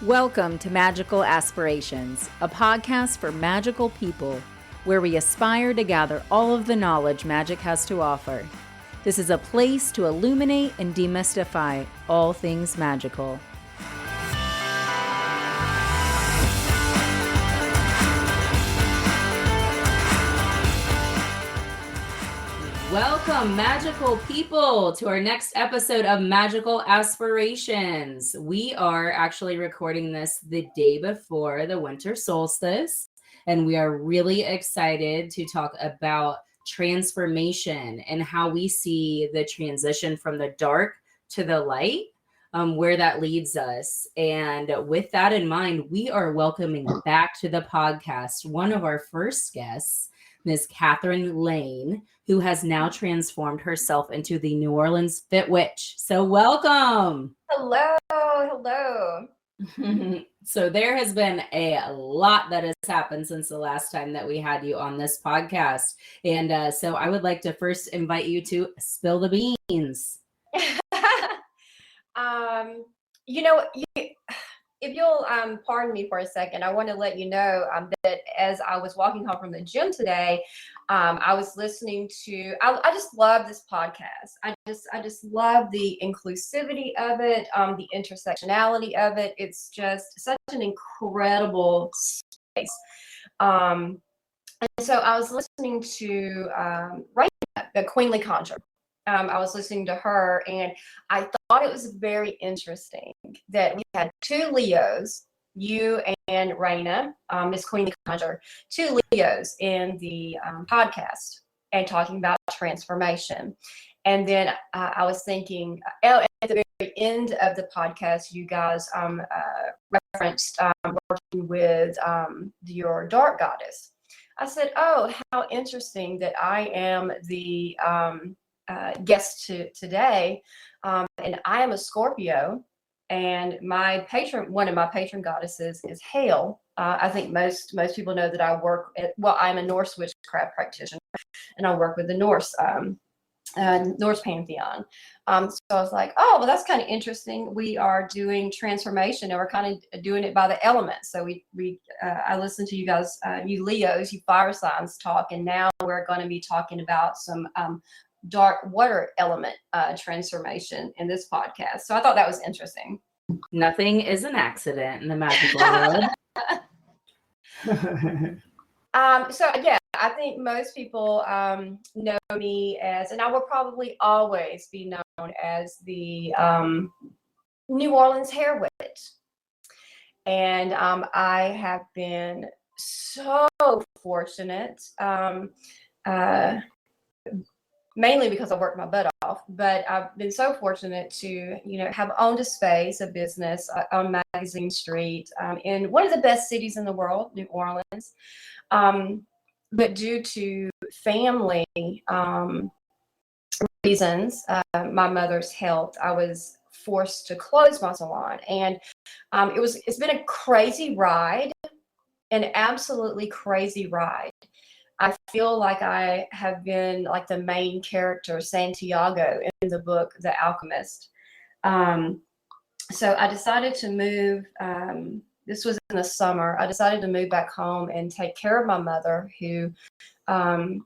Welcome to Magical Aspirations, a podcast for magical people where we aspire to gather all of the knowledge magic has to offer. This is a place to illuminate and demystify all things magical. Welcome, magical people, to our next episode of Magical Aspirations. We are actually recording this the day before the winter solstice, and we are really excited to talk about transformation and how we see the transition from the dark to the light, where that leads us. And with that in mind, we are welcoming back to the podcast one of our first guests, Ms. Kathryn Lane, who has now transformed herself into the New Orleans Fit Witch. So welcome. Hello. So there has been a lot that has happened since the last time that we had you on this podcast. And so I would like to first invite you to spill the beans. If you'll pardon me for a second, I want to let you know that as I was walking home from the gym today, I was listening to. I just love this podcast. I just love the inclusivity of it, the intersectionality of it. It's just such an incredible space. And so I was listening to Raina, the Queenly Conjure. I was listening to her, and I thought it was very interesting that we had two Leos, you and Raina, Miss Queenly Conjure, two Leos in the podcast and talking about transformation. And then I was thinking, at the very end of the podcast, you guys referenced working with your dark goddess. I said, oh, how interesting that I am the guest today, and I am a Scorpio, and one of my patron goddesses is Hail. I think most people know that I work I'm a Norse witchcraft practitioner, and I work with the Norse pantheon. So I was like, oh, well, that's kind of interesting. We are doing transformation, and we're kind of doing it by the elements. So I listened to you guys, you Leos, you fire signs talk, and now we're going to be talking about some dark water element transformation in this podcast. So I thought that was interesting. Nothing is an accident in the magical world. So yeah, I think most people know me as, and I will probably always be known as the New Orleans hair witch. And I have been so fortunate, mainly because I worked my butt off, but I've been so fortunate to, have owned a space, a business on Magazine Street in one of the best cities in the world, New Orleans. But due to family reasons, my mother's health, I was forced to close my salon. And it's been a crazy ride, an absolutely crazy ride. I feel like I have been like the main character, Santiago, in the book, The Alchemist. So I decided to move, this was in the summer, I decided to move back home and take care of my mother, who had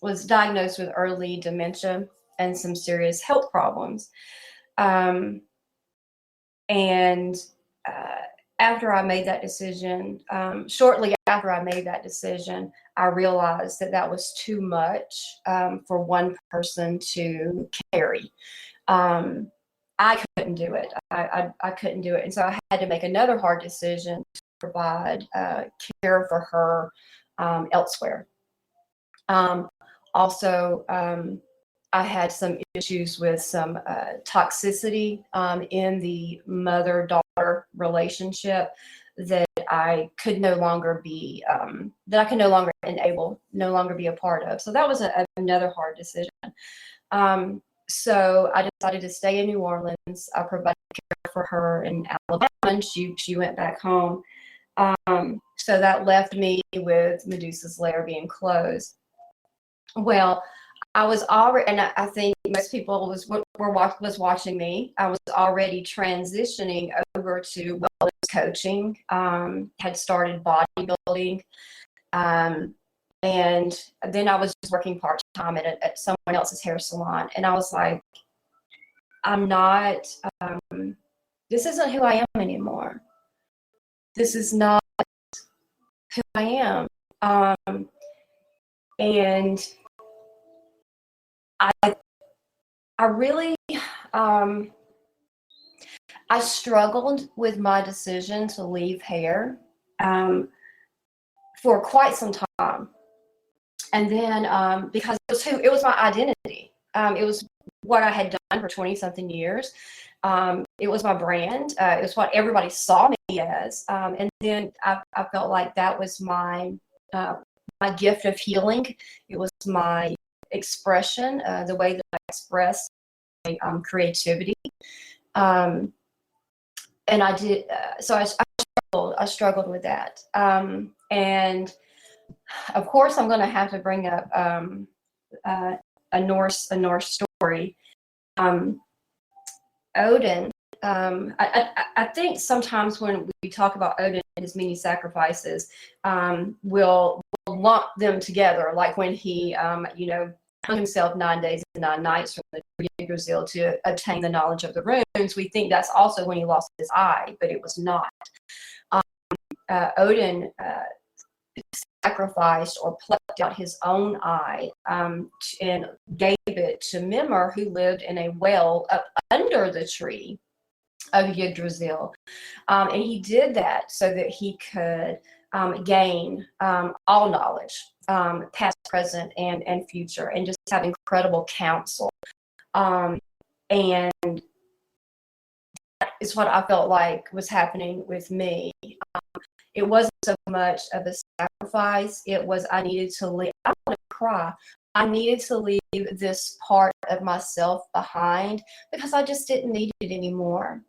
was diagnosed with early dementia and some serious health problems. After I made that decision, shortly after I made that decision, I realized that was too much for one person to carry. I couldn't do it. I couldn't do it. And so I had to make another hard decision to provide care for her elsewhere. Also, I had some issues with some toxicity in the mother-daughter relationship that I could no longer be, no longer be a part of. So that was another hard decision. So I decided to stay in New Orleans. I provided care for her in Alabama, and she went back home. So that left me with Medusa's Lair being closed. Well, I was already, and I think most people was watching me. I was already transitioning over to wellness coaching. Had started bodybuilding, and then I was just working part time at someone else's hair salon. And I was like, I'm not. This isn't who I am anymore. This is not who I am. And I really, I struggled with my decision to leave hair for quite some time. And then because it was my identity. It was what I had done for 20 something years. It was my brand. It was what everybody saw me as. And then I felt like that was my gift of healing. It was my expression, the way that I express my creativity. And I did, so I struggled with that. And of course, I'm going to have to bring up a Norse story. Odin. I think sometimes when we talk about Odin and his many sacrifices, we'll lump them together, like when he, hung himself 9 days and 9 nights from the Yggdrasil to obtain the knowledge of the runes. We think that's also when he lost his eye, but it was not. Odin sacrificed or plucked out his own eye and gave it to Mimir, who lived in a well up under the tree of Yggdrasil. And he did that so that he could gain all knowledge, past, present, and future, and just have incredible counsel. And that is what I felt like was happening with me. It wasn't so much of a sacrifice. It was I needed to leave. I want to cry. I needed to leave this part of myself behind because I just didn't need it anymore.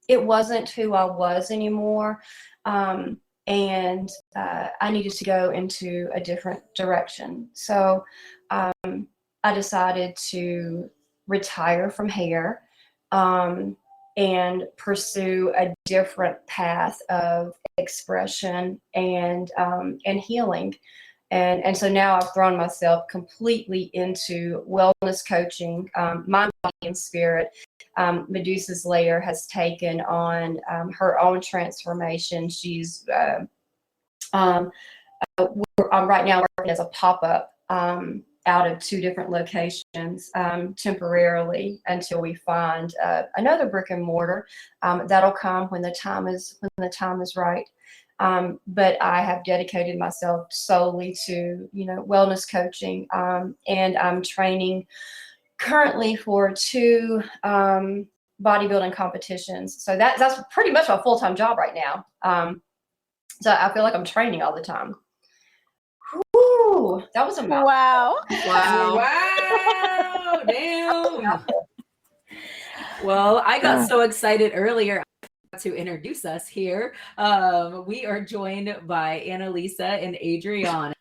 It wasn't who I was anymore. And I needed to go into a different direction. So I decided to retire from hair and pursue a different path of expression and healing. And so now I've thrown myself completely into wellness coaching, mind, body, and spirit. Medusa's Lair has taken on her own transformation. She's I'm right now working as a pop-up out of 2 different locations temporarily until we find another brick and mortar. That'll come when the time is right. But I have dedicated myself solely to wellness coaching, and I'm training currently for 2 bodybuilding competitions. So that's pretty much my full-time job right now. So I feel like I'm training all the time. Whew, that was a mouthful. Wow. Damn. Well, I got so excited earlier to introduce us here. We are joined by Annalisa and Adriana.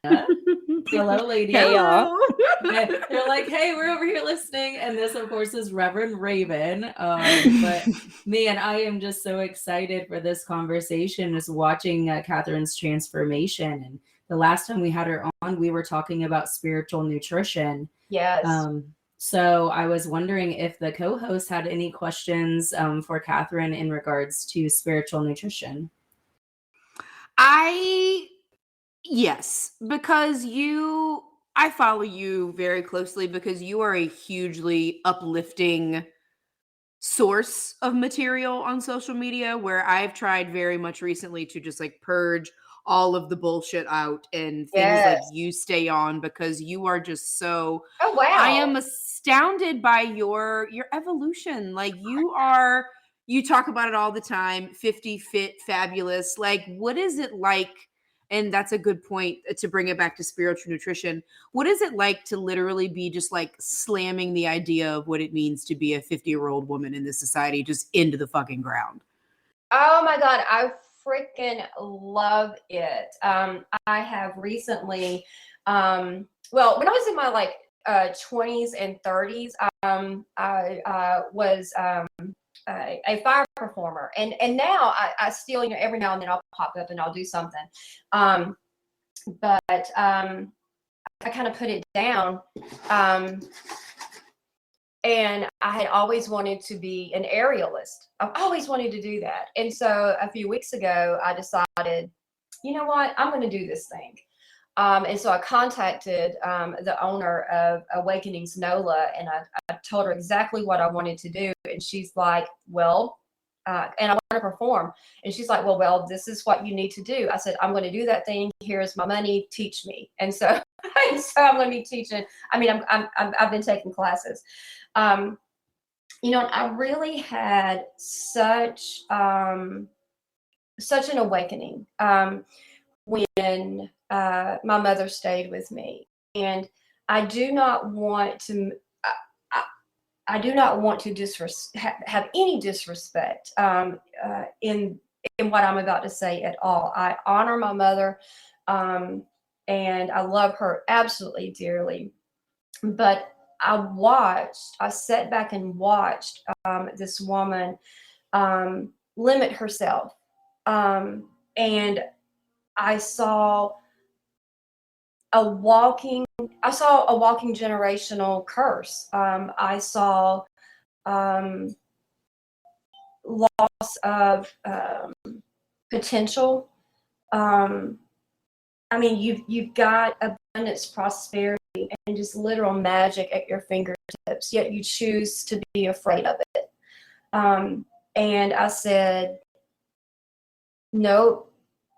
Hello, ladies. Hey, y'all. They're like, hey, we're over here listening. And this, of course, is Reverend Raven. But man, I am just so excited for this conversation, just watching Kathryn's transformation. And the last time we had her on, we were talking about spiritual nutrition. Yes. So I was wondering if the co-host had any questions for Kathryn in regards to spiritual nutrition. Yes, because I follow you very closely because you are a hugely uplifting source of material on social media, where I've tried very much recently to just like purge all of the bullshit out and things like you stay on because you are just so I am astounded by your evolution. Like you talk about it all the time, 50 fit fabulous. Like what is it like? And that's a good point to bring it back to spiritual nutrition. What is it like to literally be just like slamming the idea of what it means to be a 50-year-old woman in this society just into the fucking ground? Oh my God, I freaking love it. I have recently, well, when I was in my 20s and 30s, I was a fire performer, and now I still, every now and then I'll pop up and I'll do something, but I kind of put it down, and I had always wanted to be an aerialist. I've always wanted to do that, and so a few weeks ago I decided, you know what, I'm going to do this thing. And so I contacted the owner of Awakenings NOLA, and I told her exactly what I wanted to do. And she's like, well, and I want to perform. And she's like, well, this is what you need to do. I said, I'm going to do that thing. Here's my money. Teach me. And so, I'm going to be teaching. I mean, I've been taking classes. I really had such an awakening when my mother stayed with me, and I do not want to. I do not want to have any disrespect in what I'm about to say at all. I honor my mother, and I love her absolutely dearly. But I sat back and watched this woman limit herself, and I saw a walking generational curse. I saw loss of potential. I mean, you've got abundance, prosperity, and just literal magic at your fingertips, yet you choose to be afraid of it. And I said, nope,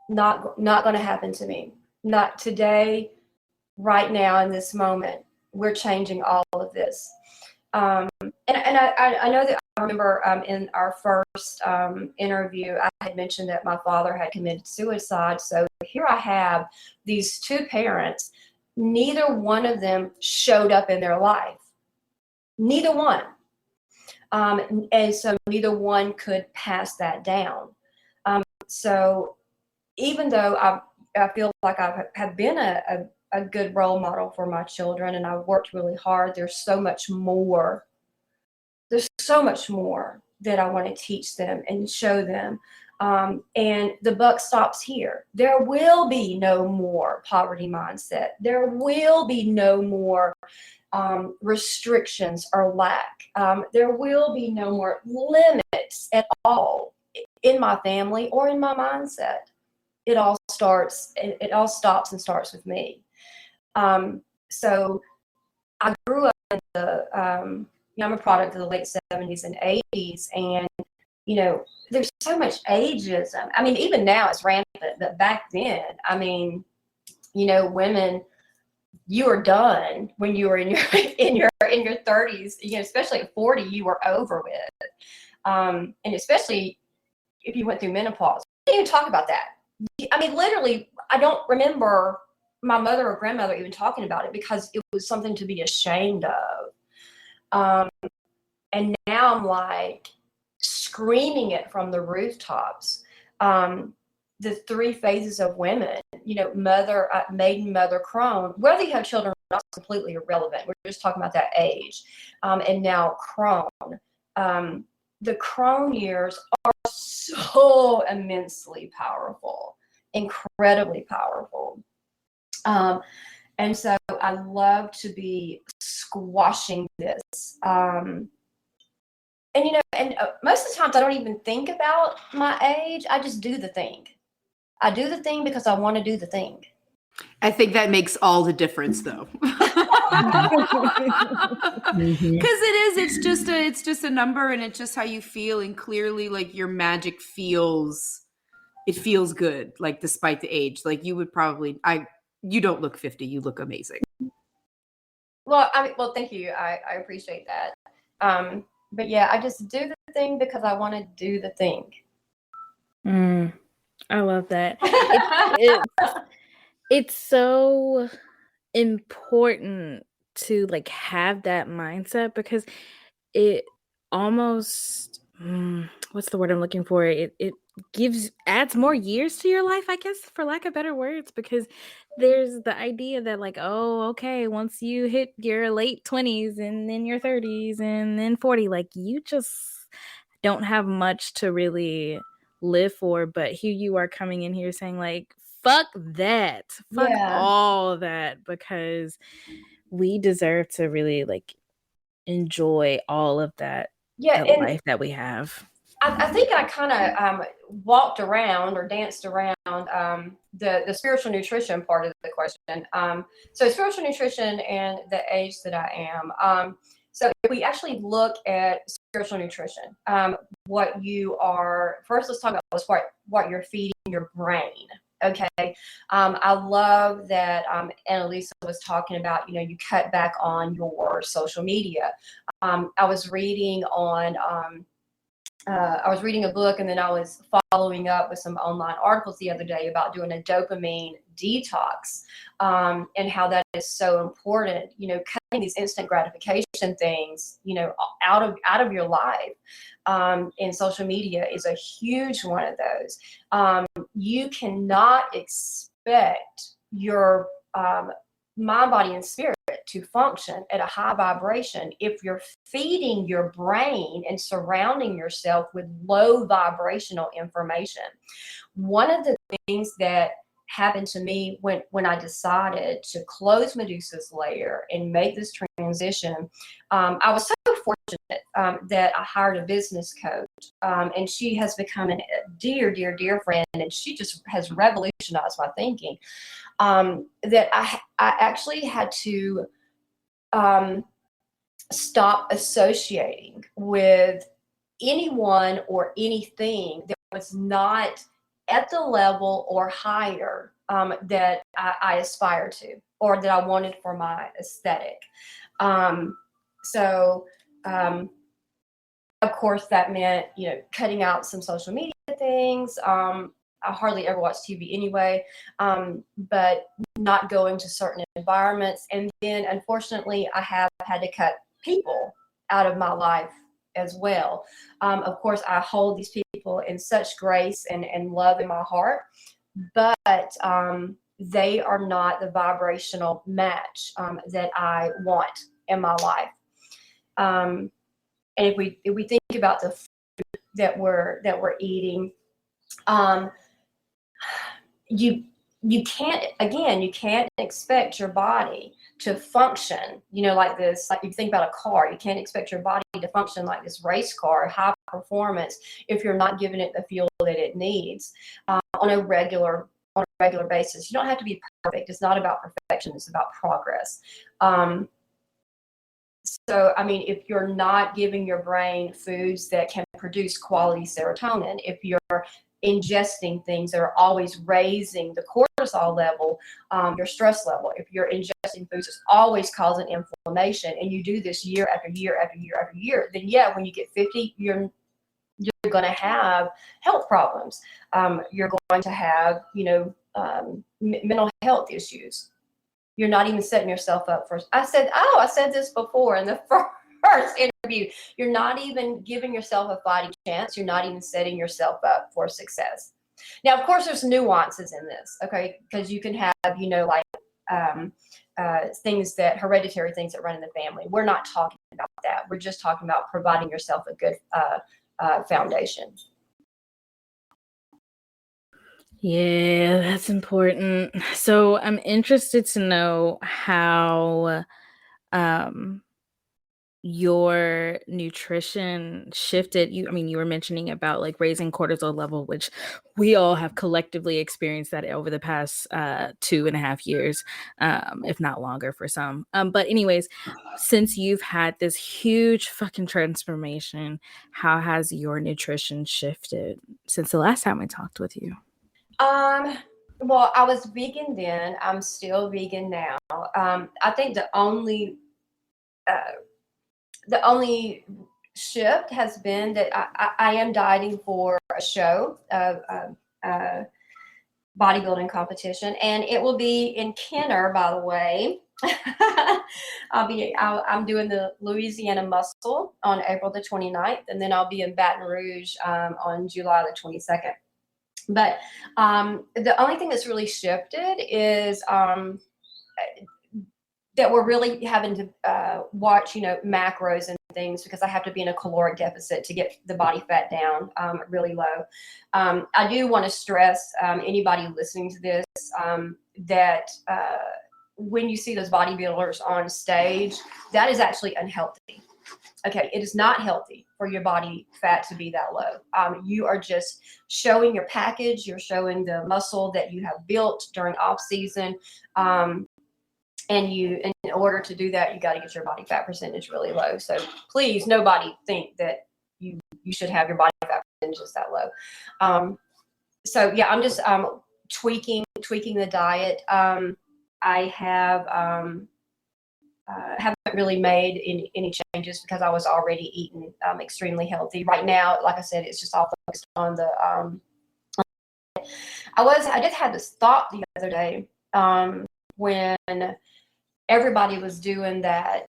not going to happen to me. Not today, right now, in this moment. We're changing all of this. And I know that I remember in our first interview, I had mentioned that my father had committed suicide. So here I have these two parents. Neither one of them showed up in their life. Neither one. And so neither one could pass that down. So even though I feel like I have been a good role model for my children, and I've worked really hard, there's so much more. There's so much more that I want to teach them and show them. And the buck stops here. There will be no more poverty mindset. There will be no more restrictions or lack. There will be no more limits at all in my family or in my mindset. It all stops and starts with me. So I grew up in I'm a product of the late 70s and 80s, and there's so much ageism. I mean, even now it's rampant, but back then, I mean, women, you were done when you were in your 30s. Especially at 40, you were over with. And especially if you went through menopause, we didn't even talk about that. I mean, literally, I don't remember my mother or grandmother even talking about it because it was something to be ashamed of. And now I'm like screaming it from the rooftops. The three phases of women, mother, maiden, mother, crone. Whether you have children or not is completely irrelevant. We're just talking about that age. And now crone. The crone years are so immensely powerful, incredibly powerful. And so I love to be squashing this. And most of the times I don't even think about my age. I just do the thing. I do the thing because I want to do the thing. I think that makes all the difference, though. Because it's just a number, and it's just how you feel, and clearly, like, your magic feels good, like, despite the age. Like, you would probably you don't look 50, you look amazing. Well, thank you. I appreciate that. But yeah, I just do the thing because I want to do the thing. I love that. It's so important to like have that mindset, because it almost what's the word I'm looking for? It adds more years to your life, I guess, for lack of better words, because there's the idea that like, oh, okay, once you hit your late 20s and then your 30s and then 40, like you just don't have much to really live for. But here you are coming in here saying like, fuck that, fuck Yeah. all that, because we deserve to really like enjoy all of that Yeah, the and life that we have. I think I kind of walked around or danced around the spiritual nutrition part of the question. So spiritual nutrition and the age that I am. So if we actually look at spiritual nutrition, what you are first, let's talk about what you're feeding your brain. Okay. I love that Annalisa was talking about, you cut back on your social media. I was reading a book, and then I was following up with some online articles the other day about doing a dopamine detox, and how that is so important. Cutting these instant gratification things, out of your life. And social media is a huge one of those. You cannot expect your mind, body, and spirit to function at a high vibration if you're feeding your brain and surrounding yourself with low vibrational information. One of the things that happened to me when I decided to close Medusa's lair and make this transition, I was so fortunate that I hired a business coach, and she has become a dear, dear, dear friend, and she just has revolutionized my thinking. That I actually had to stop associating with anyone or anything that was not at the level or higher that I aspired to or that I wanted for my aesthetic. So, of course, that meant, cutting out some social media things. I hardly ever watch TV anyway, but not going to certain environments. And then, unfortunately, I have had to cut people out of my life as well. Of course, I hold these people in such grace and love in my heart, but they are not the vibrational match that I want in my life. And if we think about the food that we're eating, you can't expect your body to function, like this. Like you think about a car, you can't expect your body to function like this race car, high performance, if you're not giving it the fuel that it needs on a regular basis. You don't have to be perfect. It's not about perfection. It's about progress. So, I mean, if you're not giving your brain foods that can produce quality serotonin, if you're ingesting things that are always raising the cortisol level, your stress level, if you're ingesting foods that's always causing inflammation, and you do this year after year after year after year, then yeah, when you get 50, you're going to have health problems. You're going to have, mental health issues. You're not even setting yourself up for. I said this before in the first interview. You're not even giving yourself a fighting chance. You're not even setting yourself up for success. Now, of course, there's nuances in this, okay? Because you can have, hereditary things that run in the family. We're not talking about that. We're just talking about providing yourself a good foundation. Yeah, that's important. So I'm interested to know how your nutrition shifted. You were mentioning about like raising cortisol level, which we all have collectively experienced that over the past 2.5 years, if not longer for some. But anyways, since you've had this huge fucking transformation, how has your nutrition shifted since the last time I talked with you? Well, I was vegan then. I'm still vegan now. I think the only shift has been that I am dieting for a show, bodybuilding competition, and it will be in Kenner, by the way. I'm doing the Louisiana Muscle on April the 29th, and then I'll be in Baton Rouge on July the 22nd. But the only thing that's really shifted is that we're really having to watch, macros and things, because I have to be in a caloric deficit to get the body fat down really low. I do want to stress anybody listening to this that when you see those bodybuilders on stage, that is actually unhealthy. Okay, it is not healthy for your body fat to be that low. You are just showing your package. You're showing the muscle that you have built during off season. And in order to do that, you got to get your body fat percentage really low. So please, nobody think that you should have your body fat percentage that low. So yeah, I'm just tweaking the diet. I haven't really made any changes because I was already eating extremely healthy. Right now, like I said, it's just all focused on the. I did have this thought the other day when everybody was doing that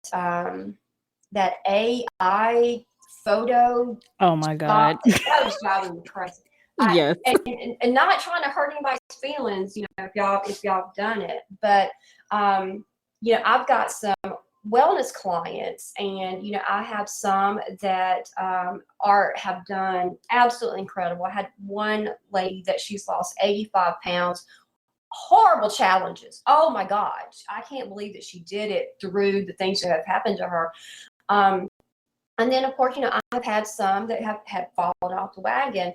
AI photo. Oh my God. That was driving me crazy. Yes. And not trying to hurt anybody's feelings, if y'all have done it, but I've got some wellness clients, and I have some that have done absolutely incredible. I had one lady that she's lost 85 pounds. Horrible challenges. Oh my God, I can't believe that she did it through the things that have happened to her. And then of course, I've had some that have fallen off the wagon,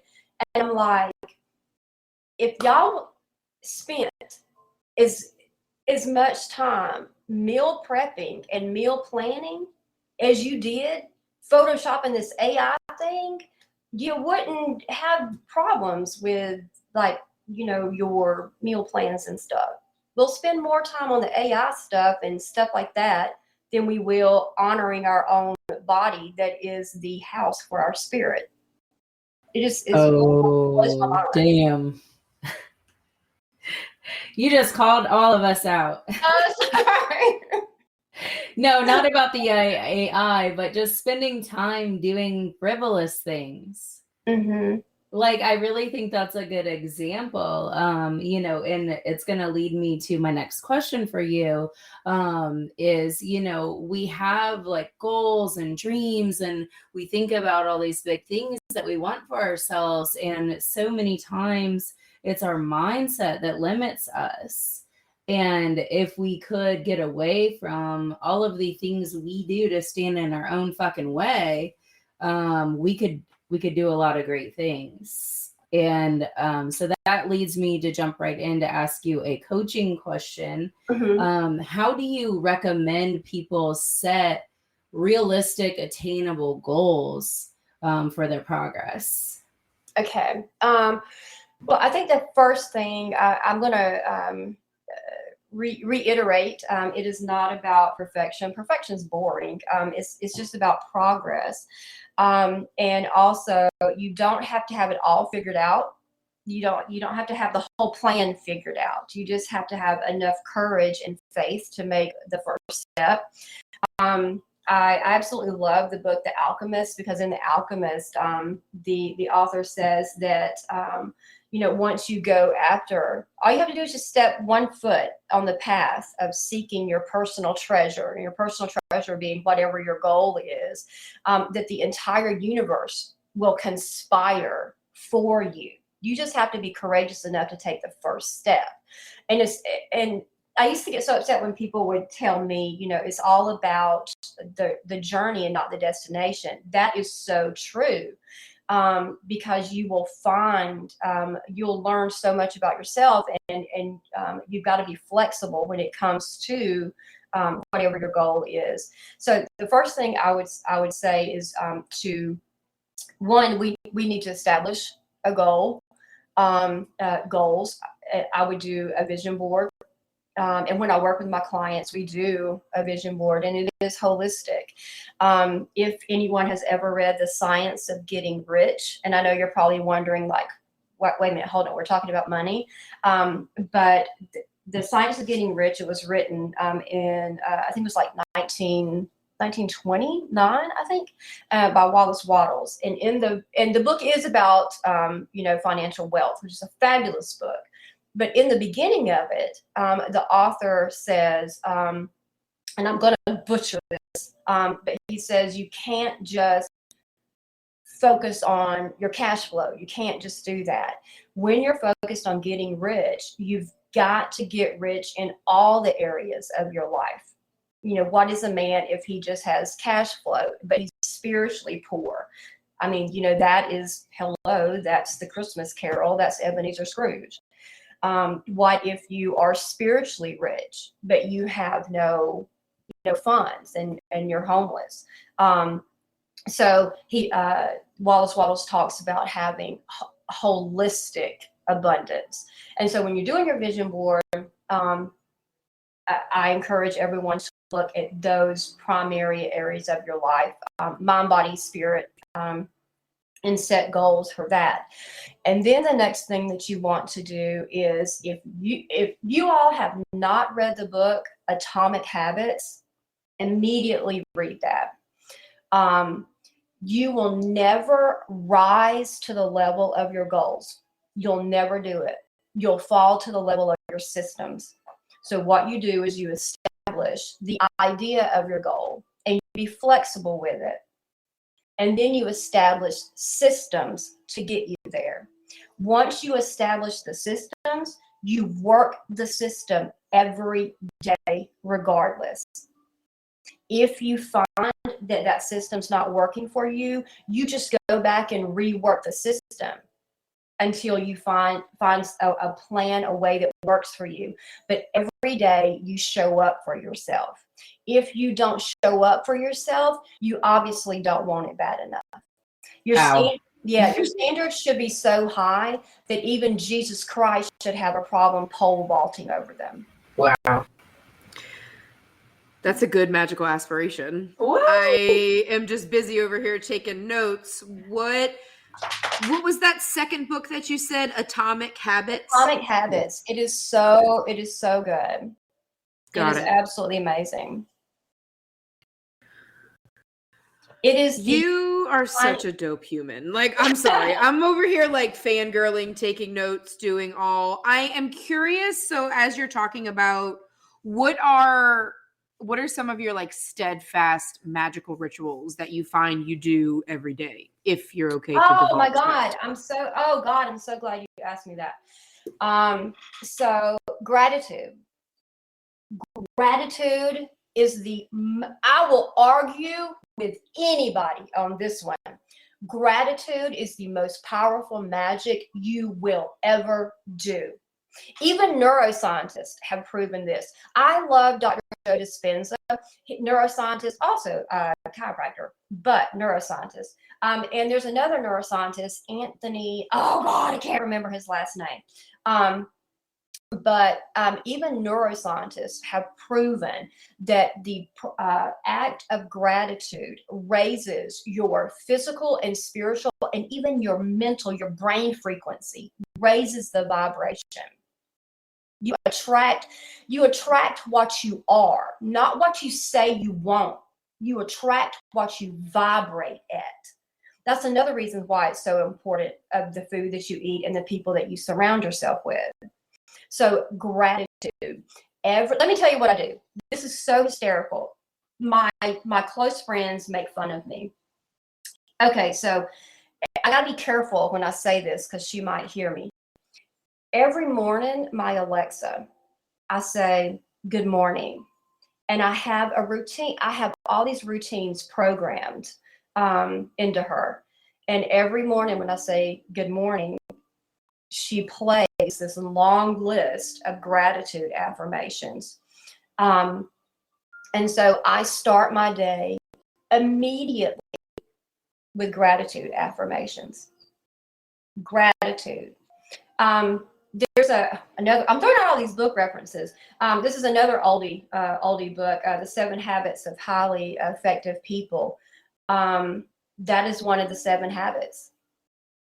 and I'm like, if y'all spent as much time meal prepping and meal planning as you did photoshopping this AI thing, you wouldn't have problems with your meal plans and stuff. We'll spend more time on the AI stuff and stuff like that than we will honoring our own body that is the house for our spirit. It just is. Oh, damn. You just called all of us out. Sorry. No, not about the AI, but just spending time doing frivolous things. Mm-hmm. Like, I really think that's a good example, and it's going to lead me to my next question for you, is, we have like goals and dreams, and we think about all these big things that we want for ourselves. And so many times it's our mindset that limits us. And if we could get away from all of the things we do to stand in our own fucking way, we could do a lot of great things. And so that leads me to jump right in to ask you a coaching question. Mm-hmm. How do you recommend people set realistic, attainable goals for their progress? Okay. Well, I think the first thing I'm going to reiterate, it is not about perfection. Perfection is boring. It's just about progress. And also, you don't have to have it all figured out. You don't have to have the whole plan figured out. You just have to have enough courage and faith to make the first step. I absolutely love the book The Alchemist, because in The Alchemist, the author says that once you go after, all you have to do is just step one foot on the path of seeking your personal treasure, and your personal treasure being whatever your goal is, that the entire universe will conspire for you. You just have to be courageous enough to take the first step. And I used to get so upset when people would tell me, it's all about the journey and not the destination. That is so true. Because you will find, you'll learn so much about yourself, and you've got to be flexible when it comes to whatever your goal is. So the first thing I would say is we need to establish a goal, goals. I would do a vision board. And when I work with my clients, we do a vision board, and it is holistic. If anyone has ever read The Science of Getting Rich, and I know you're probably wondering, like, wait a minute, hold on, we're talking about money. But The Science of Getting Rich. It was written in I think it was like 1929, I think, by Wallace Wattles. And the book is about financial wealth, which is a fabulous book. But in the beginning of it, the author says, and I'm going to butcher this, but he says you can't just focus on your cash flow. You can't just do that. When you're focused on getting rich, you've got to get rich in all the areas of your life. What is a man if he just has cash flow, but he's spiritually poor? I mean, that is, hello, that's the Christmas Carol. That's Ebenezer Scrooge. What if you are spiritually rich, but you have no funds and you're homeless? So Wallace Wattles talks about having holistic abundance. And so when you're doing your vision board, I encourage everyone to look at those primary areas of your life, mind, body, spirit, and set goals for that. And then the next thing that you want to do is, if you all have not read the book Atomic Habits, immediately read that. You will never rise to the level of your goals. You'll never do it. You'll fall to the level of your systems. So what you do is you establish the idea of your goal and you be flexible with it. And then you establish systems to get you there. Once you establish the systems, you work the system every day regardless. If you find that system's not working for you, you just go back and rework the system until you find a plan, a way that works for you. But every day you show up for yourself. If you don't show up for yourself, you obviously don't want it bad enough. Your standards should be so high that even Jesus Christ should have a problem pole vaulting over them. Wow. That's a good magical aspiration. Woo! I am just busy over here taking notes. What was that second book that you said? Atomic Habits? Atomic Habits. It is so good. Got it. Absolutely amazing. It is. You are such a dope human. Like, I'm sorry. I'm over here like fangirling, taking notes, doing all. I am curious. So as you're talking about what are some of your like steadfast magical rituals that you find you do every day, if you're okay to Oh my divulge God. that? I'm so glad you asked me that. So gratitude is I will argue with anybody on this one. Gratitude is the most powerful magic you will ever do. Even neuroscientists have proven this. I love Dr. Joe Dispenza, neuroscientist, also chiropractor, but neuroscientist. And there's another neuroscientist, Anthony, I can't remember his last name. But even neuroscientists have proven that the act of gratitude raises your physical and spiritual and even your mental, your brain frequency, raises the vibration. You attract what you are, not what you say you want. You attract what you vibrate at. That's another reason why it's so important of the food that you eat and the people that you surround yourself with. So gratitude. Let me tell you what I do. This is so hysterical. My close friends make fun of me. Okay, so I gotta be careful when I say this because she might hear me. Every morning, my Alexa, I say, good morning. And I have a routine. I have all these routines programmed into her. And every morning when I say good morning, she plays this long list of gratitude affirmations. And so I start my day immediately with gratitude affirmations. Gratitude. There's another, I'm throwing out all these book references. This is another oldie book, The 7 Habits of Highly Effective People. That is one of the 7 habits.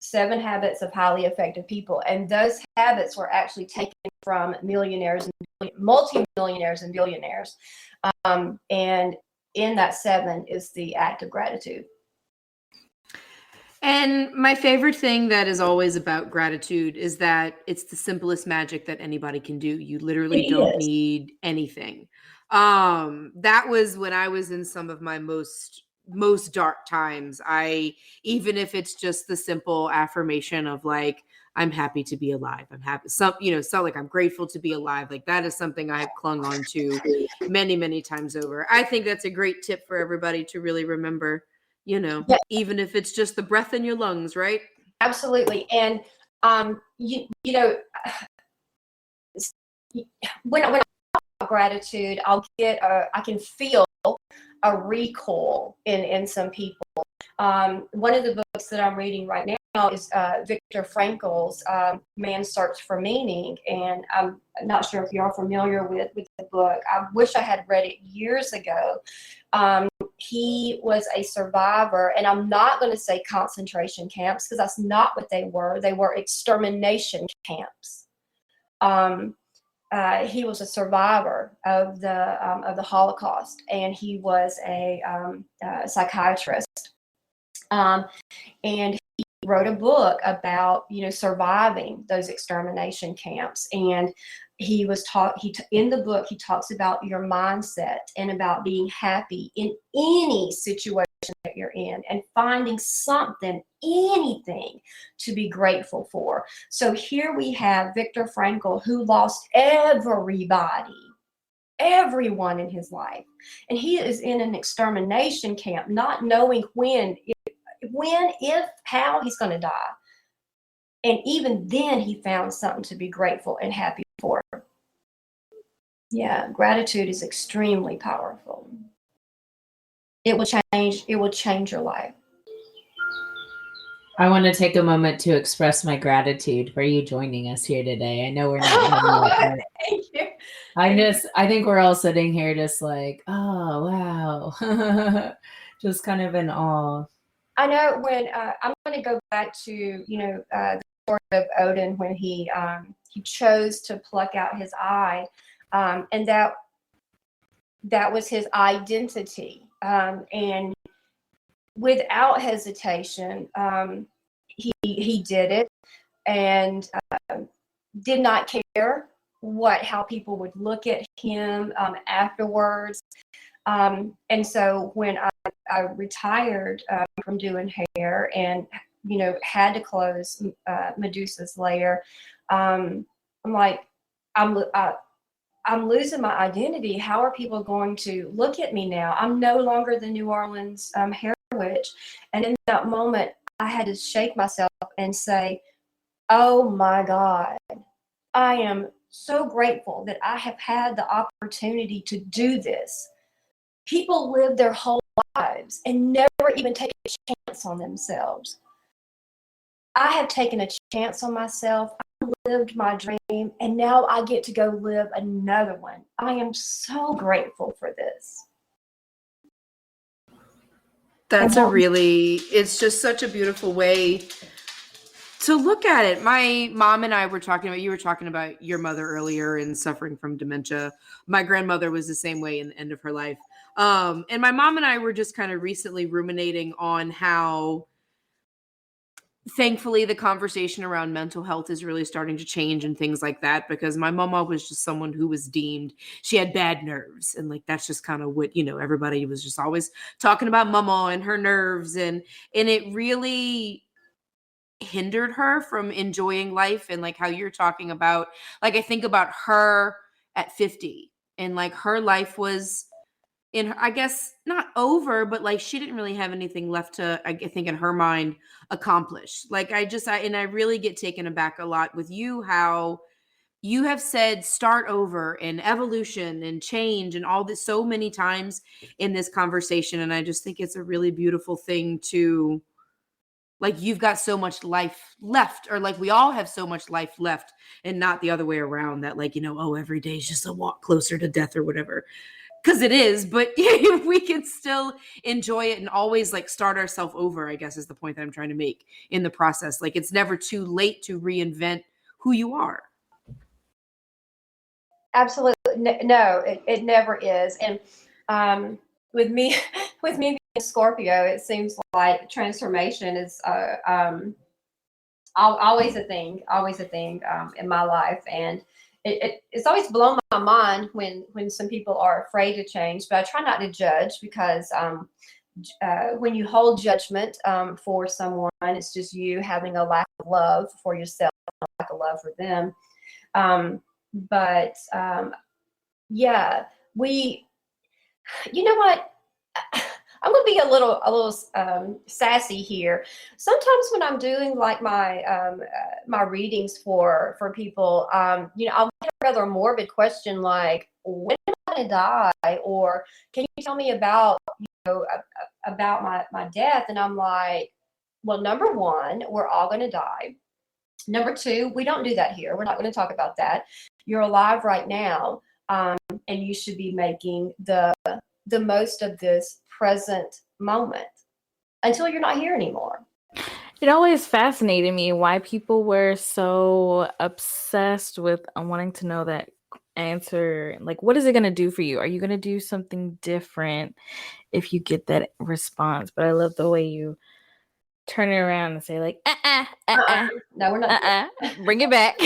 7 habits of highly effective people. And those habits were actually taken from millionaires and multi-millionaires and billionaires. And in that 7 is the act of gratitude. And my favorite thing that is always about gratitude is that it's the simplest magic that anybody can do. You literally don't need anything. That was when I was in some of my most dark times. Even if it's just the simple affirmation of like, I'm happy to be alive. I'm happy. So like I'm grateful to be alive. Like that is something I've clung on to many, many times over. I think that's a great tip for everybody to really remember. Yeah. Even if it's just the breath in your lungs, right? Absolutely. And when I talk about gratitude, I can feel a recoil in some people. One of the books that I'm reading right now is Viktor Frankl's Man's Search for Meaning, and I'm not sure if you're familiar with the book. I wish I had read it years ago. He was a survivor, and I'm not going to say concentration camps because that's not what they were. They were extermination camps. He was a survivor of the Holocaust, and he was a psychiatrist. And he wrote a book about surviving those extermination camps. And he was in the book he talks about your mindset and about being happy in any situation that you're in and finding something, anything to be grateful for. So here we have Viktor Frankl, who lost everyone in his life, and he is in an extermination camp, not knowing how he's going to die. And even then he found something to be grateful and happy for. Yeah, gratitude is extremely powerful. It will change your life. I want to take a moment to express my gratitude for you joining us here today. I know we're not Thank you. I think we're all sitting here just like, oh wow. Just kind of in awe. I know when I'm going to go back to the story of Odin when he chose to pluck out his eye, and that was his identity, and without hesitation, he did it, and did not care how people would look at him afterwards. And so when I retired from doing hair and had to close Medusa's lair, I'm like, I'm losing my identity. How are people going to look at me now? I'm no longer the New Orleans hair witch. And in that moment, I had to shake myself and say, oh my God, I am so grateful that I have had the opportunity to do this. People live their whole lives and never even take a chance on themselves. I have taken a chance on myself. I lived my dream, and now I get to go live another one. I am so grateful for this. It's just such a beautiful way to look at it. My mom and I were talking about, you were talking about your mother earlier and suffering from dementia. My grandmother was the same way in the end of her life. And my mom and I were just kind of recently ruminating on how thankfully the conversation around mental health is really starting to change and things like that, because my mama was just someone who was deemed, she had bad nerves. And like, that's just kind of what, everybody was just always talking about mama and her nerves. And it really hindered her from enjoying life. And like how you're talking about, like, I think about her at 50 and like her life was I guess not over, but like she didn't really have anything left to, I think in her mind, accomplish. Like I really get taken aback a lot with you, how you have said start over and evolution and change and all this so many times in this conversation. And I just think it's a really beautiful thing to, like, you've got so much life left, or like we all have so much life left, and not the other way around, that like, every day is just a walk closer to death or whatever. Because it is, but we can still enjoy it and always like start ourselves over, I guess is the point that I'm trying to make in the process. Like it's never too late to reinvent who you are. Absolutely. no, it never is. And with me, with me being a Scorpio, it seems like transformation is always a thing in my life. And it's always blown my mind when some people are afraid to change, but I try not to judge, because when you hold judgment for someone, it's just you having a lack of love for yourself, a lack of love for them. But yeah, you know what? I'm gonna be a little sassy here. Sometimes when I'm doing like my readings for people, I'll get a rather morbid question like, "When am I gonna die?" Or, "Can you tell me about about my death?" And I'm like, well, number one, we're all gonna die. Number two, we don't do that here. We're not going to talk about that. You're alive right now, and you should be making the most of this present moment until you're not here anymore. It always fascinated me why people were so obsessed with wanting to know that answer. Like, what is it going to do for you? Are you going to do something different if you get that response? But I love the way you turn it around and say, like, No, we're not. Bring it back.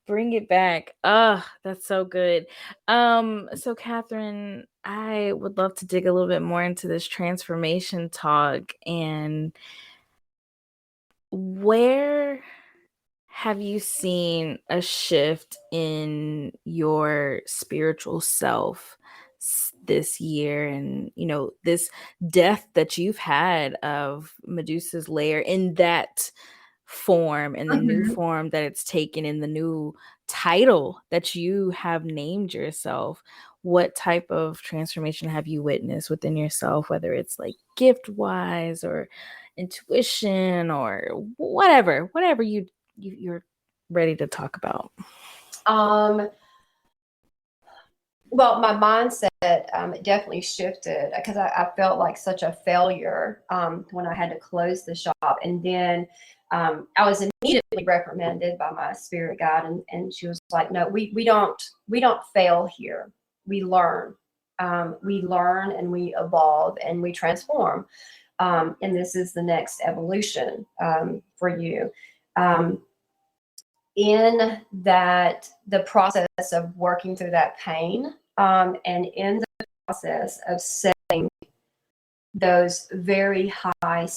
Bring it back. Oh, that's so good. So Kathryn, I would love to dig a little bit more into this transformation talk. And where have you seen a shift in your spiritual self this year? And, this death that you've had of Medusa's lair in that form, and the new form that it's taken, in the new title that you have named yourself. What type of transformation have you witnessed within yourself, whether it's like gift wise or intuition or whatever you're ready to talk about? Well, my mindset definitely shifted, because I felt like such a failure when I had to close the shop. And then I was immediately reprimanded by my spirit guide, and she was like, "No, we don't fail here. We learn. We learn and we evolve and we transform. And this is the next evolution for you." In that, the process of working through that pain, and in the process of setting those very high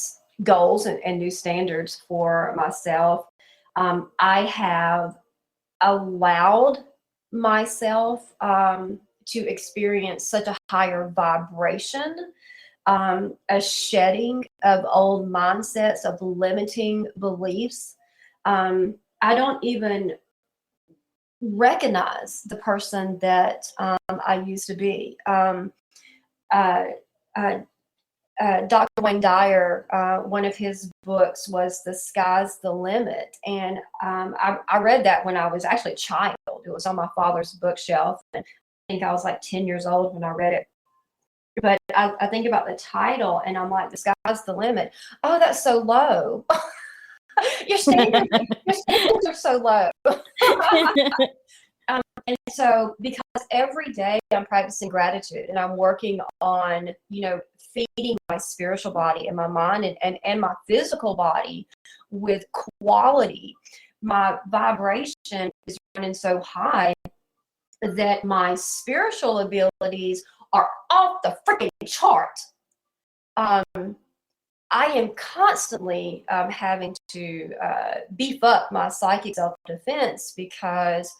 goals and new standards for myself, I have allowed myself to experience such a higher vibration, a shedding of old mindsets, of limiting beliefs. I don't even recognize the person that I used to be. Dr. Wayne Dyer, one of his books was "The Sky's the Limit." And I read that when I was actually a child. It was on my father's bookshelf. And I think I was like 10 years old when I read it. But I think about the title and I'm like, the sky's the limit. Oh, that's so low. Your standards are so low. And so, because every day I'm practicing gratitude and I'm working on, feeding my spiritual body and my mind and my physical body with quality, my vibration is running so high that my spiritual abilities are off the freaking chart. I am constantly having to beef up my psychic self-defense because,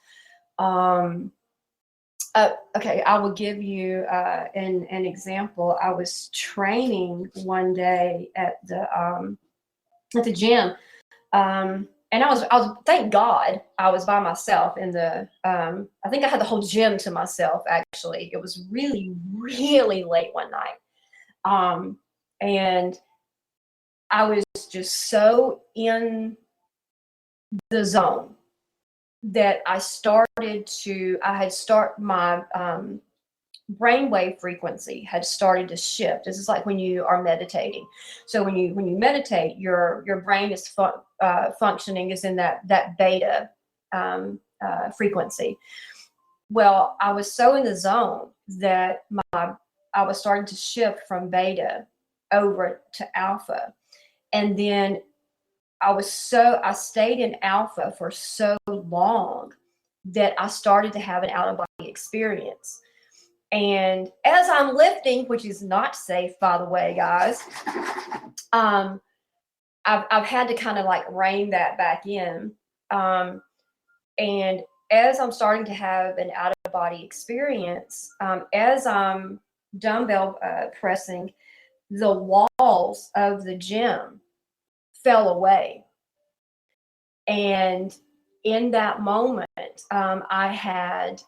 okay, I will give you an example. I was training one day at the gym, and I was thank God I was by myself in the. I think I had the whole gym to myself. Actually, it was really, really late one night, and I was just so in the zone that I my brainwave frequency had started to shift. This is like when you are meditating. So when you meditate, your brain is functioning is in that beta frequency. Well, I was so in the zone that I was starting to shift from beta over to alpha. And then I stayed in alpha for so long that I started to have an out of body experience. And as I'm lifting, which is not safe, by the way, guys, I've had to kind of like rein that back in. And as I'm starting to have an out of body experience, as I'm dumbbell pressing, the walls of the gym fell away. And in that moment, I had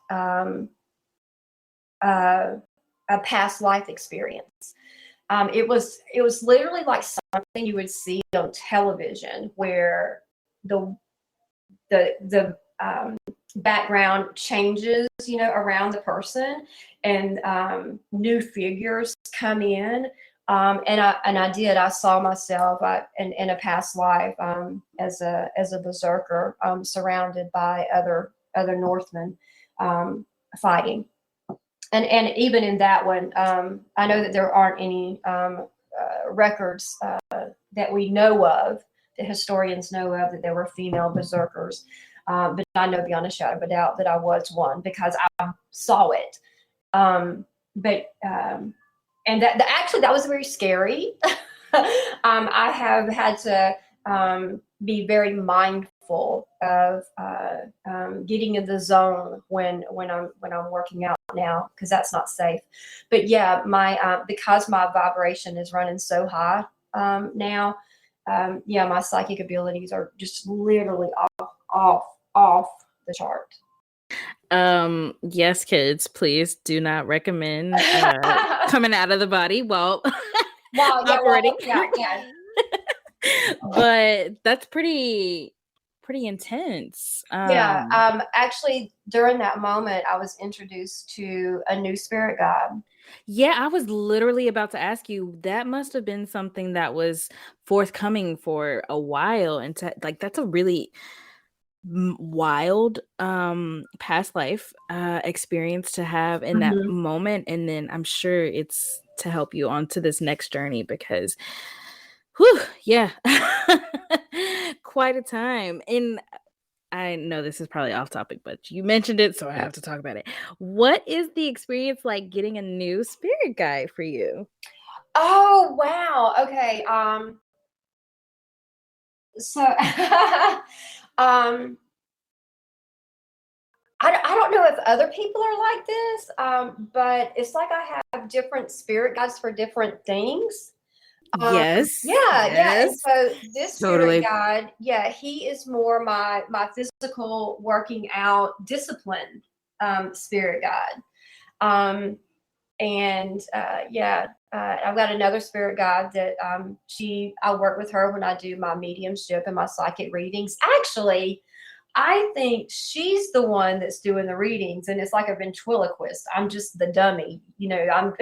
a past life experience. It was literally like something you would see on television, where the background changes, around the person, and new figures come in. And I saw myself in a past life as a berserker, surrounded by other Northmen fighting. And even in that one, I know that there aren't any records that we know of, that historians know of, that there were female berserkers. But I know beyond a shadow of a doubt that I was one, because I saw it. And that was very scary. I have had to be very mindful of getting in the zone when I'm working out now, because that's not safe. But yeah, because my vibration is running so high now, my psychic abilities are just literally off the chart. Yes, kids, please do not recommend coming out of the body while operating. Yeah. But that's pretty intense. Actually, during that moment, I was introduced to a new spirit guide. Yeah, I was literally about to ask you, that must have been something that was forthcoming for a while, and that's a really wild past life experience to have in that moment. And then I'm sure it's to help you onto this next journey, because quite a time. And I know this is probably off topic, but you mentioned it, so I have to talk about it. What is the experience like getting a new spirit guide for you? Oh, wow. Okay. So I don't know if other people are like this, but it's like I have different spirit guides for different things. Yes. Yeah. And so this Totally. spirit guide, he is more my physical working out discipline spirit guide. I've got another spirit guide that I work with her when I do my mediumship and my psychic readings. Actually, I think she's the one that's doing the readings, and it's like a ventriloquist. I'm just the dummy, I'm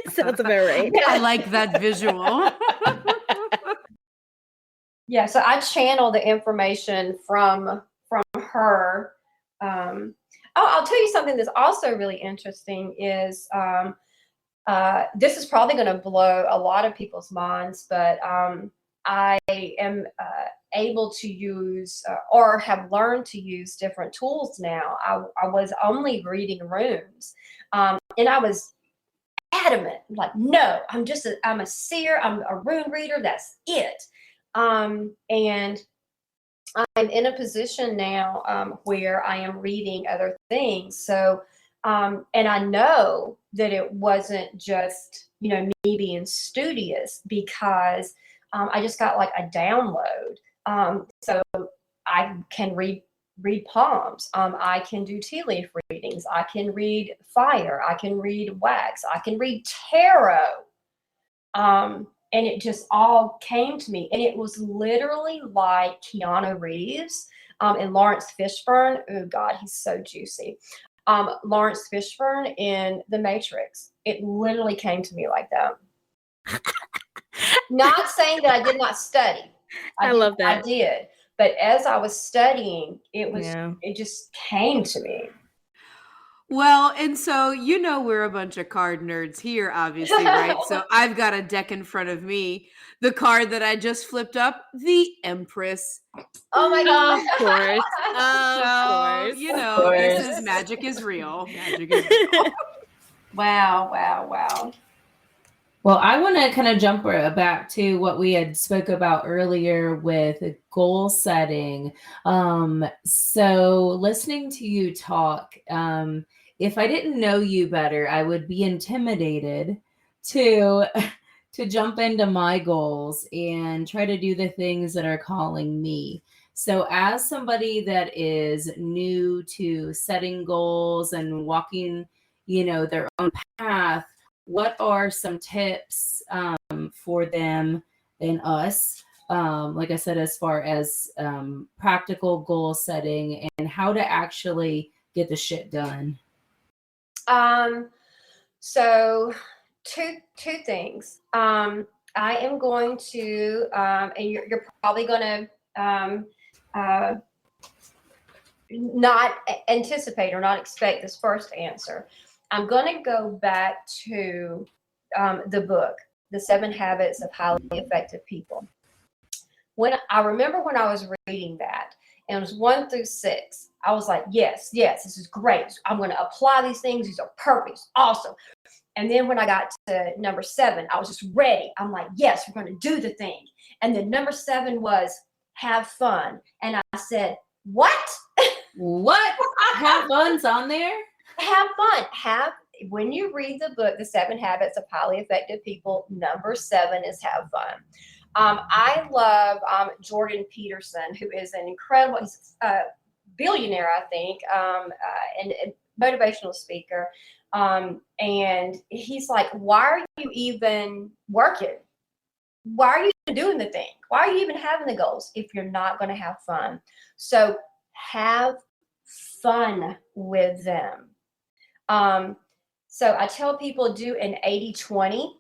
Sounds about right. I like that visual. Yeah, so I channel the information from her. I'll tell you something that's also really interesting is this is probably going to blow a lot of people's minds, but I am able to use or have learned to use different tools now. I was only reading runes, and I was adamant, like, no, I'm a seer, I'm a rune reader, that's it. And I'm in a position now where I am reading other things. So, and I know that it wasn't just, me being studious, because I just got like a download. So I can read palms. I can do tea leaf readings. I can read fire. I can read wax. I can read tarot. And it just all came to me. And it was literally like Keanu Reeves and Lawrence Fishburne. Oh, God, he's so juicy. Lawrence Fishburne in The Matrix. It literally came to me like that. Not saying that I did not study. I love that. I did. But as I was studying, Yeah. it just came to me. Well, and so we're a bunch of card nerds here, obviously, right? So I've got a deck in front of me. The card that I just flipped up, the Empress. Oh my God. Of course. So, this is magic is real. Magic is real. Wow, wow, wow. Well, I want to kind of jump back to what we had spoke about earlier with goal setting. So listening to you talk, if I didn't know you better, I would be intimidated to to jump into my goals and try to do the things that are calling me. So as somebody that is new to setting goals and walking, their own path, what are some tips for them and us, like I said, as far as practical goal setting and how to actually get the shit done? So two things. I am going to, and you're probably going to not anticipate or not expect this first answer. I'm going to go back to the book, The 7 Habits of Highly Effective People. I remember when I was reading that, and it was 1 through 6, I was like, yes, this is great. I'm going to apply these things. These are perfect. It's awesome. And then when I got to number 7, I was just ready. I'm like, yes, we're going to do the thing. And then number 7 was have fun. And I said, what? What? Have fun's on there? Have fun. When you read the book, The 7 Habits of Highly Effective People, number 7 is have fun. I love Jordan Peterson, who is an incredible, he's a billionaire, I think, and motivational speaker. And he's like, why are you even working? Why are you doing the thing? Why are you even having the goals if you're not going to have fun? So have fun with them. So I tell people do an 80-20,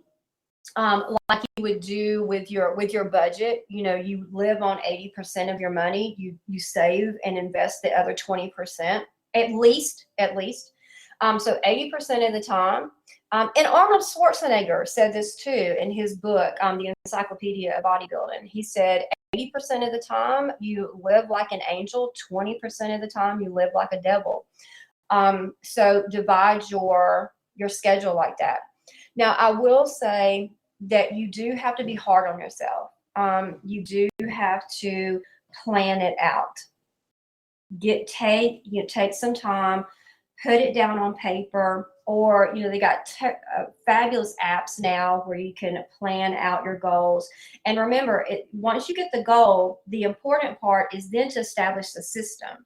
like you would do with your budget. You live on 80% of your money. You save and invest the other 20%, at least. So 80% of the time. And Arnold Schwarzenegger said this too in his book, The Encyclopedia of Bodybuilding. He said 80% of the time you live like an angel, 20% of the time you live like a devil. So divide your schedule like that. Now, I will say that you do have to be hard on yourself. You do have to plan it out. Take some time, put it down on paper, or they got fabulous apps now where you can plan out your goals. And remember, once you get the goal, the important part is then to establish the system.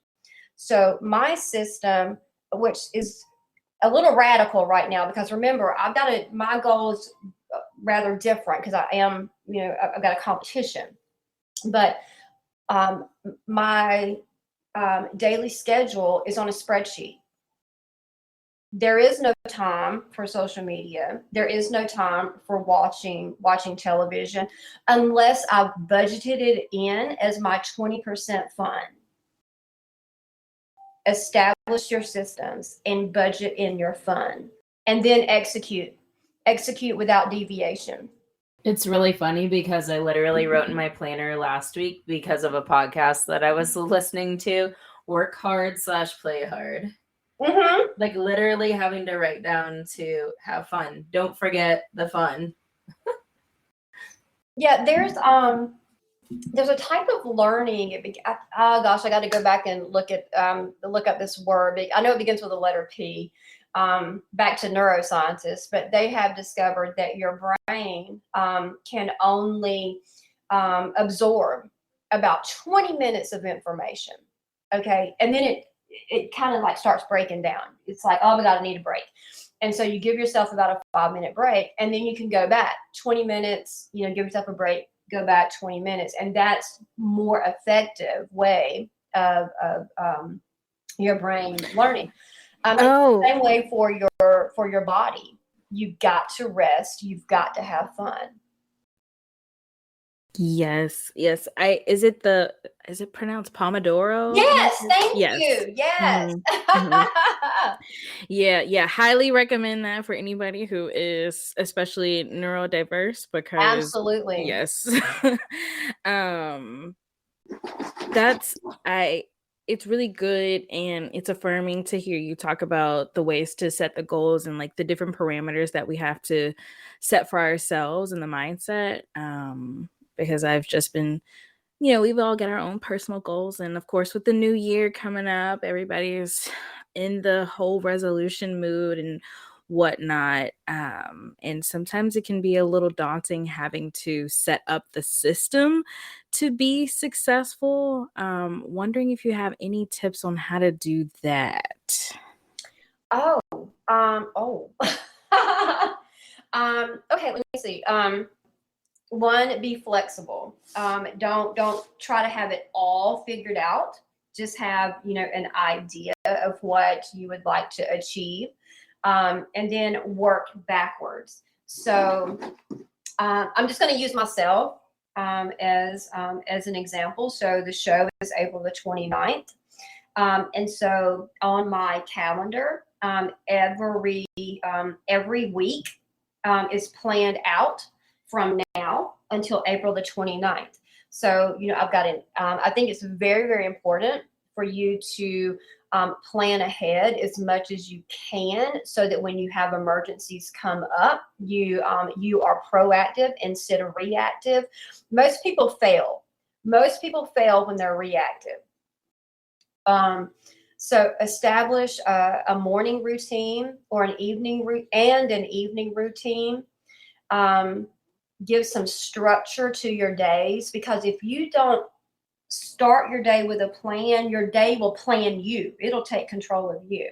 So my system, which is a little radical right now, because remember, my goal is rather different because I am, I've got a competition. But my daily schedule is on a spreadsheet. There is no time for social media. There is no time for watching television unless I've budgeted it in as my 20% fun. Establish your systems and budget in your fun, and then execute without deviation. It's really funny because I literally wrote in my planner last week because of a podcast that I was listening to, work hard / play hard. Mm-hmm. Like literally having to write down to have fun. Don't forget the fun. Yeah, there's a type of learning. Oh gosh, I got to go back and look up this word. I know it begins with the letter P. Back to neuroscientists, but they have discovered that your brain can only absorb about 20 minutes of information. Okay, and then it kind of like starts breaking down. It's like, oh my God, I need a break. And so you give yourself about a 5-minute break, and then you can go back 20 minutes, give yourself a break, go back 20 minutes. And that's more effective way of your brain learning. It's the same way for your body. You've got to rest. You've got to have fun. Yes. Is it pronounced Pomodoro Yes, method? thank Yes. you. Yes. Mhm. Mhm. Yeah. Highly recommend that for anybody who is especially neurodiverse because Absolutely. yes. um that's I it's really good and it's affirming to hear you talk about the ways to set the goals and like the different parameters that we have to set for ourselves and the mindset. Because I've just been, we've all got our own personal goals. And of course, with the new year coming up, everybody's in the whole resolution mood and whatnot. And sometimes it can be a little daunting having to set up the system to be successful. Wondering if you have any tips on how to do that. Oh, oh. Okay, let me see. One, be flexible. Don't try to have it all figured out. Just have, an idea of what you would like to achieve, and then work backwards. So I'm just going to use myself as an example. So the show is April the 29th. And so on my calendar, every week is planned out from now until April the 29th. So, I've got it. I think it's very, very important for you to plan ahead as much as you can so that when you have emergencies come up, you are proactive instead of reactive. Most people fail. Most people fail when they're reactive. So establish a morning routine or an evening routine. Give some structure to your days, because if you don't start your day with a plan, your day will plan you. It'll take control of you.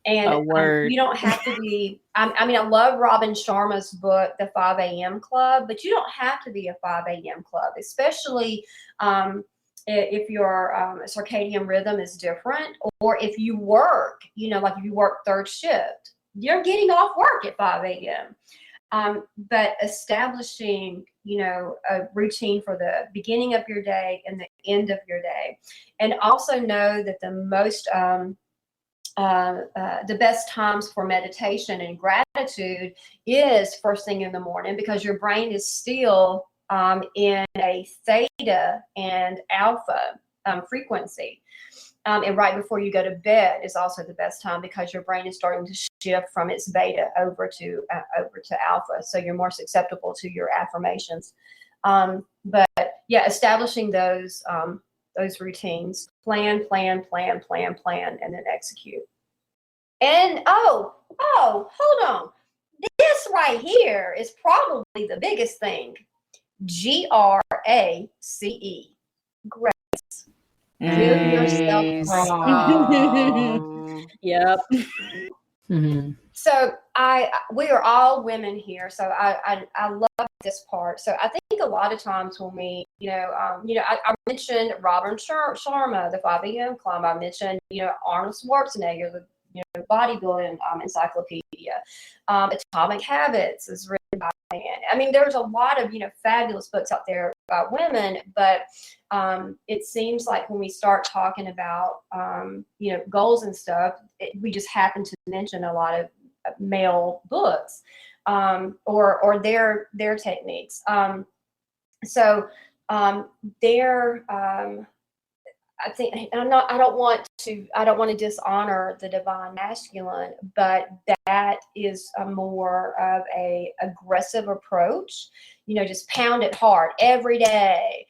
And A word. you don't have to be, I love Robin Sharma's book, The 5 a.m. Club, but you don't have to be a 5 a.m. club, especially if your circadian rhythm is different, or if you work, like if you work third shift, you're getting off work at 5 a.m. But establishing, a routine for the beginning of your day and the end of your day. And also know that the best times for meditation and gratitude is first thing in the morning, because your brain is still in a theta and alpha frequency. And right before you go to bed is also the best time, because your brain is starting to shift from its beta over to alpha. So you're more susceptible to your affirmations. But yeah, establishing those routines, plan, and then execute. And hold on. This right here is probably the biggest thing. GRACE. Grace. Give yourself grace. Yep. Mm-hmm. So we are all women here, so I love this part. So I think a lot of times when we, I mentioned Robin Sharma, the 5 a.m. Club. I mentioned, Arnold Schwarzenegger, the bodybuilding encyclopedia. Atomic Habits is written by a man. I mean, there's a lot of fabulous books out there about women, but it seems like when we start talking about goals and stuff, we just happen to mention a lot of male books or their techniques. So I think I don't want to dishonor the divine masculine, but that is a more of a aggressive approach. Just pound it hard every day.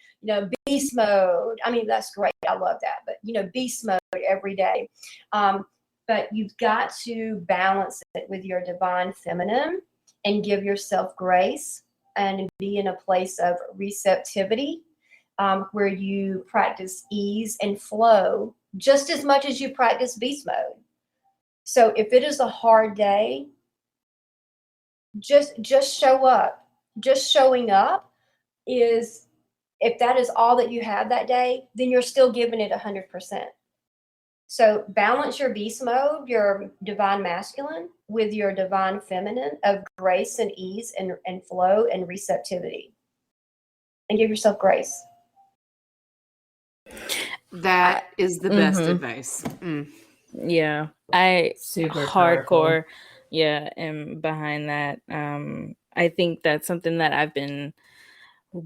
Beast mode. I mean, that's great. I love that. But beast mode every day. But you've got to balance it with your divine feminine and give yourself grace and be in a place of receptivity, where you practice ease and flow just as much as you practice beast mode. So if it is a hard day, just show up. Just showing up is, if that is all that you have that day, then you're still giving it 100%. So balance your beast mode, your divine masculine, with your divine feminine of grace and ease and flow and receptivity. and give yourself grace. That is the best Mhm. advice. Yeah, I Super powerful. hardcore, yeah, and behind that, I think that's something that I've been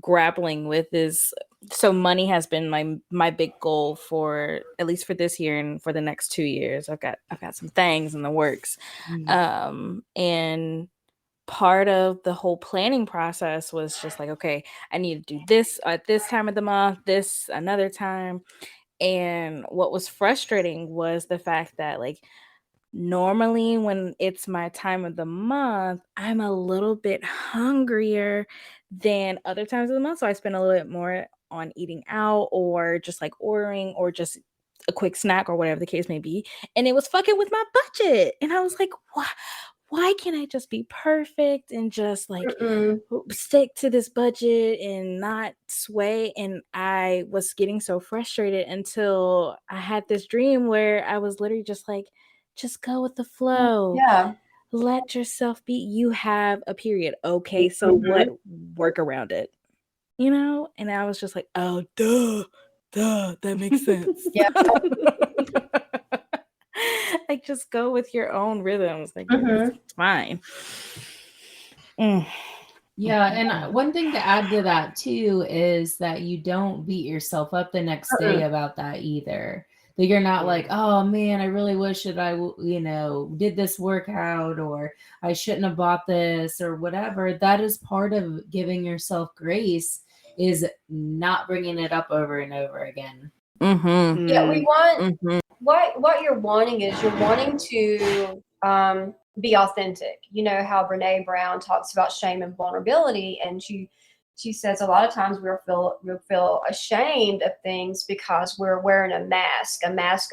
grappling with is, so money has been my big goal for at least for this year and for the next 2 years. I've got some things in the works. And part of the whole planning process was just like, okay, I need to do this at this time of the month, this another time. And what was frustrating was the fact that, like, normally when it's my time of the month, I'm a little bit hungrier than other times of the month. So I spend a little bit more on eating out or just like ordering or just a quick snack or whatever the case may be. And it was fucking with my budget. And I was like, why can't I just be perfect and just like stick to this budget and not sway? And I was getting so frustrated until I had this dream where I was literally just like, just go with the flow. Yeah. Let yourself be. You have a period. Okay, so what? Work around it. You know? And I was just like, oh, duh, that makes sense. Yeah. Like, just go with your own rhythms. Like, it's fine. Yeah, and one thing to add to that too is that you don't beat yourself up the next day about that either. That you're not like, oh man, I really wish that I, did this workout, or I shouldn't have bought this, or whatever. That is part of giving yourself grace, is not bringing it up over and over again. Yeah, we want what you're wanting is you're wanting to be authentic. You know how Brene Brown talks about shame and vulnerability, and she says a lot of times we'll feel ashamed of things because we're wearing a mask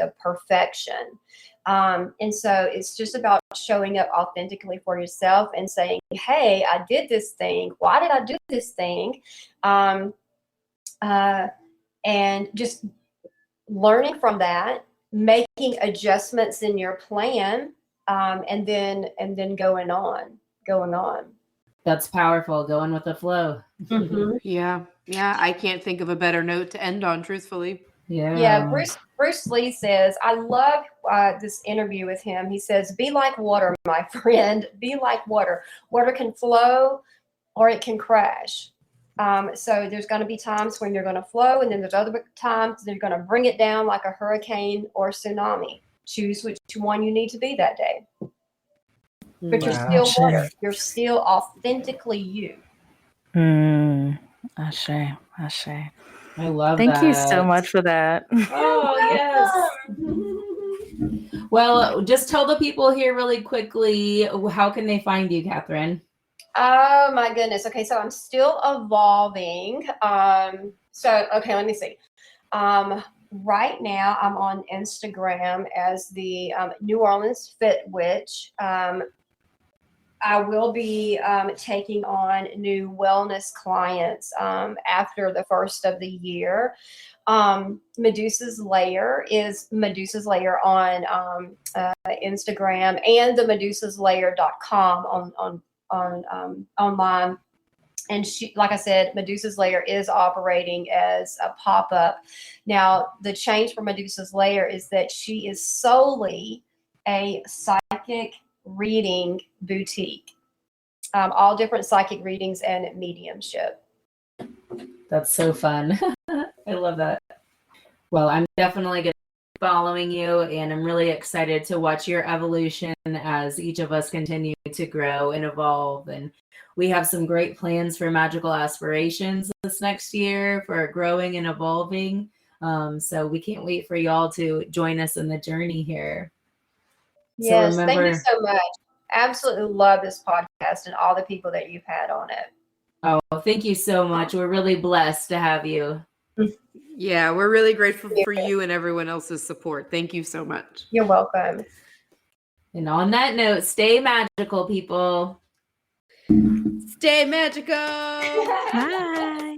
of perfection. And so it's just about showing up authentically for yourself and saying, hey, I did this thing. Why did I do this thing? And just learning from that, making adjustments in your plan, and then going on. That's powerful. Going with the flow. Yeah. I can't think of a better note to end on, truthfully. Yeah. Bruce Lee says, I love this interview with him. He says, be like water, my friend. Be like water. Water can flow or it can crash. So there's going to be times when you're going to flow, and then there's other times that you're going to bring it down like a hurricane or tsunami. Choose which one you need to be that day. But you're still water. You're still authentically you. Ashe. I love Thank that. you so much for that. Oh, yes. Well, just tell the people here really quickly, how can they find you, Kathryn? Oh my goodness. Okay, so I'm still evolving. Let me see. Right now I'm on Instagram as the New Orleans Fit Witch. I will be taking on new wellness clients after the first of the year. Medusa's Lair is Medusa's Lair on Instagram, and the medusaslair.com on online. And she, like I said, Medusa's Lair is operating as a pop-up. Now, the change for Medusa's Lair is that she is solely a psychic reading boutique. All different psychic readings and mediumship. That's so fun. I love that. Well, I'm definitely going to be following you, and I'm really excited to watch your evolution as each of us continue to grow and evolve. And we have some great plans for Magical Aspirations this next year for growing and evolving. So we can't wait for y'all to join us in the journey here. Yes, thank you so much. Absolutely love this podcast and all the people that you've had on it. Oh, thank you so much. We're really blessed to have you. Yeah, we're really grateful for you and everyone else's support. Thank you so much. You're welcome. And on that note, stay magical, people. Stay magical. Bye.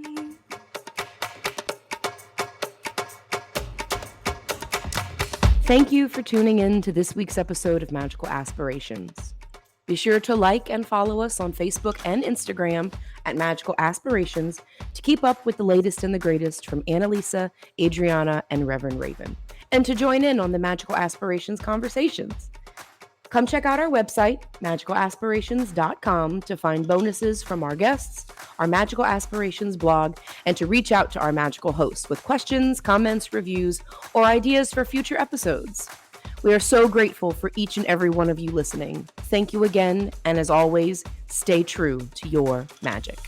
Thank you for tuning in to this week's episode of Magical Aspirations. Be sure to like and follow us on Facebook and Instagram at Magical Aspirations to keep up with the latest and the greatest from Annalisa, Adriana, and Reverend Raven, and to join in on the Magical Aspirations conversations. Come check out our website, magicalaspirations.com, to find bonuses from our guests, our Magical Aspirations blog, and to reach out to our magical hosts with questions, comments, reviews, or ideas for future episodes. We are so grateful for each and every one of you listening. Thank you again, and as always, stay true to your magic.